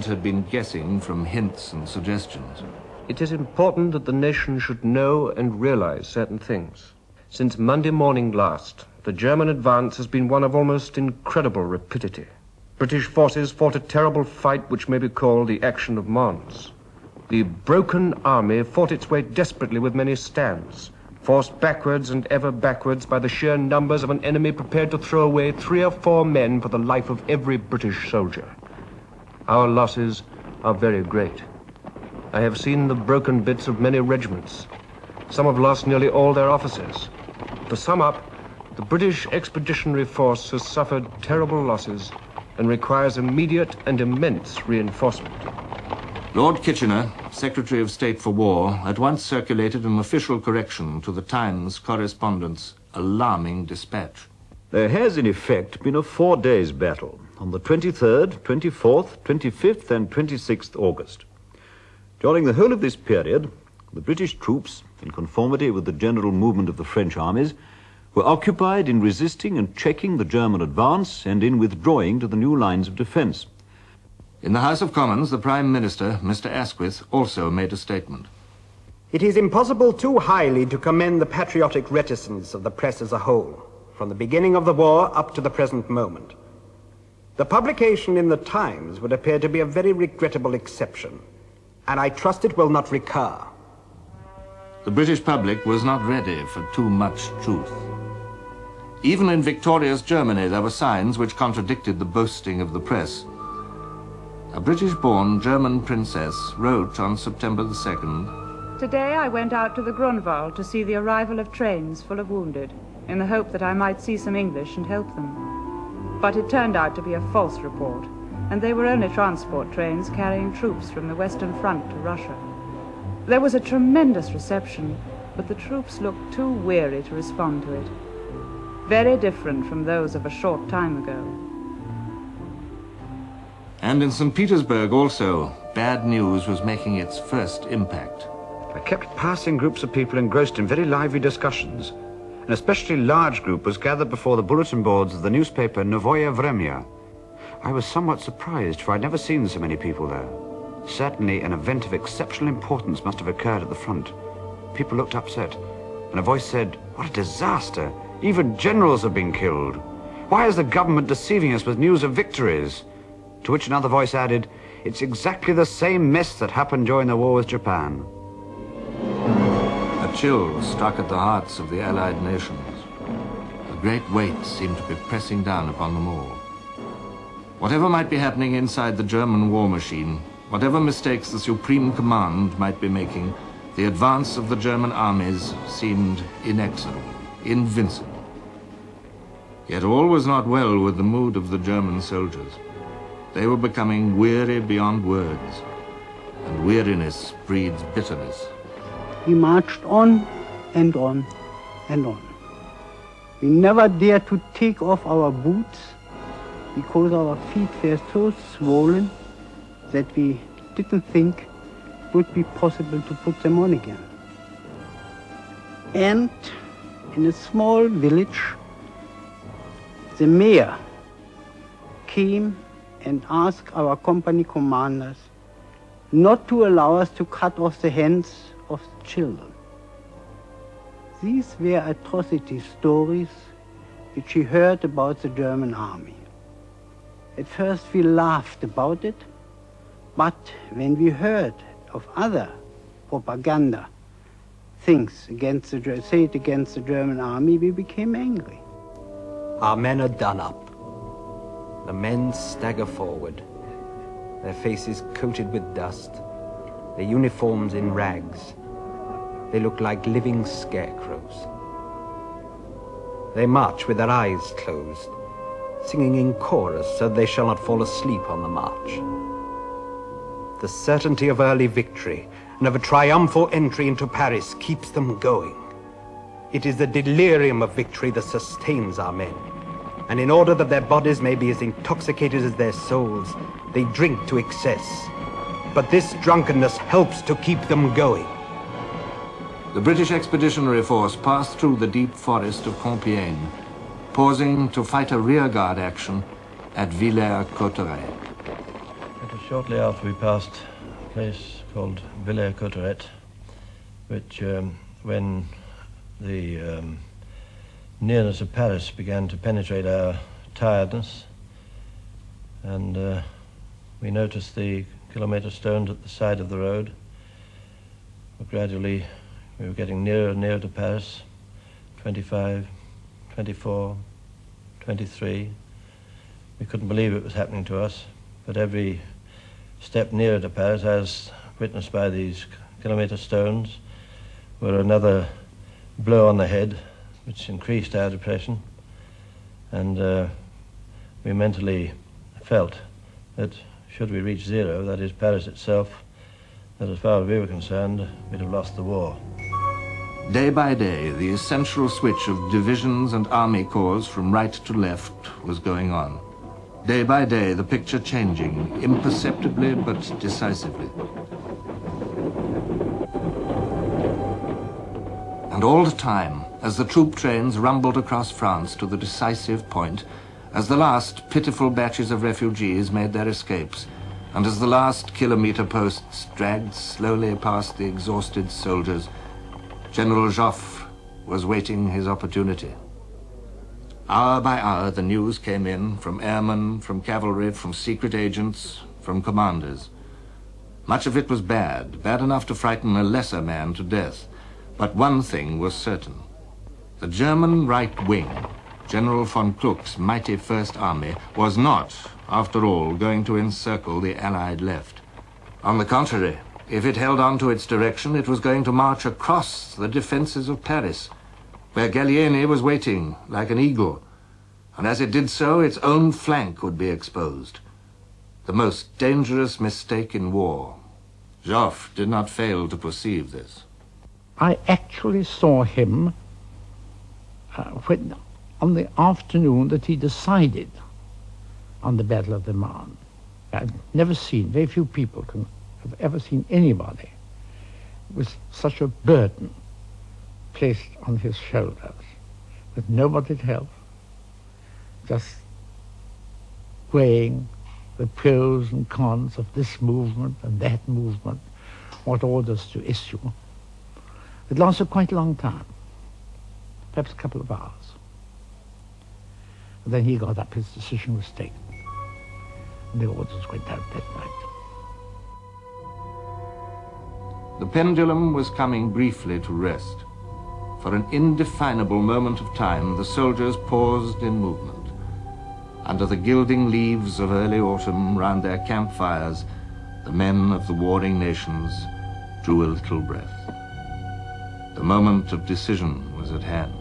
had been guessing from hints and suggestions. It is important that the nation should know and realize certain things. Since Monday morning last, the German advance has been one of almost incredible rapidity. British forces fought a terrible fight which may be called the action of Mons. The broken army fought its way desperately with many stands, forced backwards and ever backwards by the sheer numbers of an enemy prepared to throw away 3 or 4 men for the life of every British soldier. Our losses are very great. I have seen the broken bits of many regiments. Some have lost nearly all their officers. To sum up, the British Expeditionary Force has suffered terrible losses and requires immediate and immense reinforcement. Lord Kitchener, Secretary of State for War, at once circulated an official correction to the Times correspondent's alarming dispatch. There has, in effect, been a 4 days battle on the 23rd, 24th, 25th and 26th August. During the whole of this period, the British troops, in conformity with the general movement of the French armies, were occupied in resisting and checking the German advance and in withdrawing to the new lines of defence. In the House of Commons, the Prime Minister, Mr. Asquith, also made a statement. It is impossible too highly to commend the patriotic reticence of the press as a whole, from the beginning of the war up to the present moment. The publication in the Times would appear to be a very regrettable exception, and I trust it will not recur. The British public was not ready for too much truth. Even in victorious Germany, there were signs which contradicted the boasting of the press. A British-born German princess wrote on September the 2nd, "Today I went out to the Grunwald to see the arrival of trains full of wounded, in the hope that I might see some English and help them. But it turned out to be a false report, and they were only transport trains carrying troops from the Western Front to Russia. There was a tremendous reception, but the troops looked too weary to respond to it. Very different from those of a short time ago." And in St. Petersburg also, bad news was making its first impact. I kept passing groups of people engrossed in very lively discussions. An especially large group was gathered before the bulletin boards of the newspaper Novoye Vremya. I was somewhat surprised, for I'd never seen so many people there. Certainly an event of exceptional importance must have occurred at the front. People looked upset, and a voice said, "What a disaster! Even generals have been killed. Why is the government deceiving us with news of victories?" To which another voice added, "It's exactly the same mess that happened during the war with Japan." A chill struck at the hearts of the Allied nations. A great weight seemed to be pressing down upon them all. Whatever might be happening inside the German war machine, whatever mistakes the Supreme Command might be making, the advance of the German armies seemed inexorable, invincible. Yet all was not well with the mood of the German soldiers. They were becoming weary beyond words, and weariness breeds bitterness. We marched on and on and on. We never dared to take off our boots because our feet were so swollen that we didn't think it would be possible to put them on again. And in a small village, the mayor came and asked our company commanders not to allow us to cut off the hands of the children. These were atrocity stories which he heard about the German army. At first we laughed about it, but when we heard of other propaganda things against said against the German army, we became angry. Our men are done up. The men stagger forward, their faces coated with dust, their uniforms in rags. They look like living scarecrows. They march with their eyes closed, singing in chorus so they shall not fall asleep on the march. The certainty of early victory and of a triumphal entry into Paris keeps them going. It is the delirium of victory that sustains our men. And in order that their bodies may be as intoxicated as their souls, they drink to excess. But this drunkenness helps to keep them going. The British Expeditionary Force passed through the deep forest of Compiègne, pausing to fight a rearguard action at Villers-Cotterêts. Let us shortly after we passed a place called Villers-Cotterêts, which, when the nearness of Paris began to penetrate our tiredness, and we noticed the kilometre stones at the side of the road. But gradually we were getting nearer and nearer to Paris, 25, 24, 23. We couldn't believe it was happening to us, but every step nearer to Paris, as witnessed by these kilometre stones, were another blow on the head, which increased our depression, and we mentally felt that should we reach zero, that is Paris itself, that as far as we were concerned, we'd have lost the war. Day by day, the essential switch of divisions and army corps from right to left was going on. Day by day, the picture changing, imperceptibly but decisively. And all the time, as the troop trains rumbled across France to the decisive point, as the last pitiful batches of refugees made their escapes, and as the last kilometre posts dragged slowly past the exhausted soldiers, General Joffre was waiting his opportunity. Hour by hour, the news came in from airmen, from cavalry, from secret agents, from commanders. Much of it was bad, bad enough to frighten a lesser man to death. But one thing was certain. The German right wing, General von Kluck's mighty First Army, was not, after all, going to encircle the Allied left. On the contrary, if it held on to its direction, it was going to march across the defenses of Paris, where Gallieni was waiting like an eagle, and as it did so, its own flank would be exposed. The most dangerous mistake in war. Joffre did not fail to perceive this. I actually saw him when, on the afternoon that he decided on the Battle of the Marne. I've never seen, very few people have ever seen anybody with such a burden placed on his shoulders, with nobody to help, just weighing the pros and cons of this movement and that movement, what orders to issue. It lasted quite a long time, perhaps a couple of hours. And then he got up, his decision was taken, and the orders went out that night. The pendulum was coming briefly to rest. For an indefinable moment of time, the soldiers paused in movement. Under the gilding leaves of early autumn, round their campfires, the men of the warring nations drew a little breath. The moment of decision was at hand.